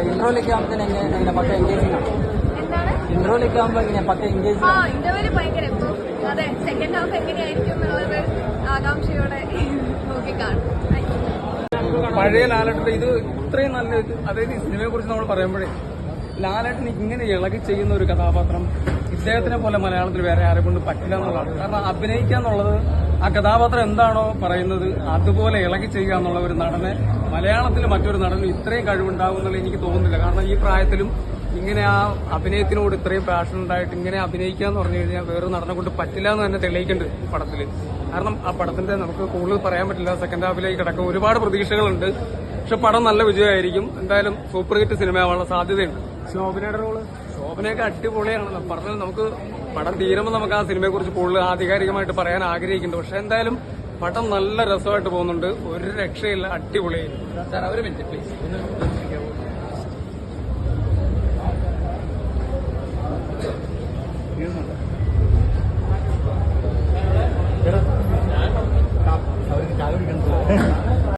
ഇൻട്രോയിലൊക്കെ ആകുമ്പോൾ എങ്ങനെ പക്ക എൻഗേജിംഗ് ആണ്. ഇൻട്രോയിലൊക്കെ ആകുമ്പോൾ എങ്ങനെയാ പക്ക എൻഗേജിംഗ്? ഇന്റർവ്യൂല് ഭയങ്കര അതെ, സെക്കൻഡ് ഹാഫ് എങ്ങനെയായിരിക്കും എന്നുള്ളത് ആകാംക്ഷയോടെ നോക്കി കാണും. പഴയ ലാലേട്ടന്റെ ഇത് ഇത്രയും നല്ല, അതായത് ഈ സിനിമയെ കുറിച്ച് നമ്മൾ പറയുമ്പോഴേ ലാലേട്ടൻ ഇങ്ങനെ ഇളകി ചെയ്യുന്ന ഒരു കഥാപാത്രം ഇദ്ദേഹത്തിനെ പോലെ മലയാളത്തിൽ വേറെ ആരെ കൊണ്ട് പറ്റില്ല എന്നുള്ളതാണ്. കാരണം അഭിനയിക്കുക എന്നുള്ളത് ആ കഥാപാത്രം എന്താണോ പറയുന്നത് അതുപോലെ ഇളകി ചെയ്യുക എന്നുള്ള ഒരു നടനെ മലയാളത്തിൽ മറ്റൊരു നടനും ഇത്രയും കഴിവുണ്ടാകും എന്നുള്ളത് എനിക്ക് തോന്നുന്നില്ല. കാരണം ഈ പ്രായത്തിലും ഇങ്ങനെ ആ അഭിനയത്തിനോട് ഇത്രയും പാഷൻ ഉണ്ടായിട്ട് ഇങ്ങനെ അഭിനയിക്കുക എന്ന് പറഞ്ഞു കഴിഞ്ഞാൽ വേറൊരു നടനെ കൊണ്ട് പറ്റില്ല എന്ന് തന്നെ തെളിയിക്കുന്നുണ്ട് പടത്തിൽ. കാരണം ആ പടത്തിന്റെ നമുക്ക് കൂടുതൽ പറയാൻ പറ്റില്ല, സെക്കൻഡ് ഹാഫിലേക്ക് കിടക്കും. ഒരുപാട് പ്രതീക്ഷകളുണ്ട്, പക്ഷെ പടം നല്ല വിജയമായിരിക്കും. എന്തായാലും സൂപ്പർ ഹിറ്റ് സിനിമയാവാനുള്ള സാധ്യതയുണ്ട്. ശോഭനയുടെ റോള് ശോഭനയൊക്കെ അടിപൊളിയാണല്ലോ. പറഞ്ഞാൽ നമുക്ക് പടം തീരുമ്പോൾ നമുക്ക് ആ സിനിമയെക്കുറിച്ച് കൂടുതൽ ആധികാരികമായിട്ട് പറയാൻ ആഗ്രഹിക്കുന്നുണ്ട്. പക്ഷെ എന്തായാലും പടം നല്ല രസമായിട്ട് പോകുന്നുണ്ട്, ഒരു രക്ഷയില്ല, അടിപൊളിയായി. ഒരു മിനിറ്റ് പ്ലീസ്.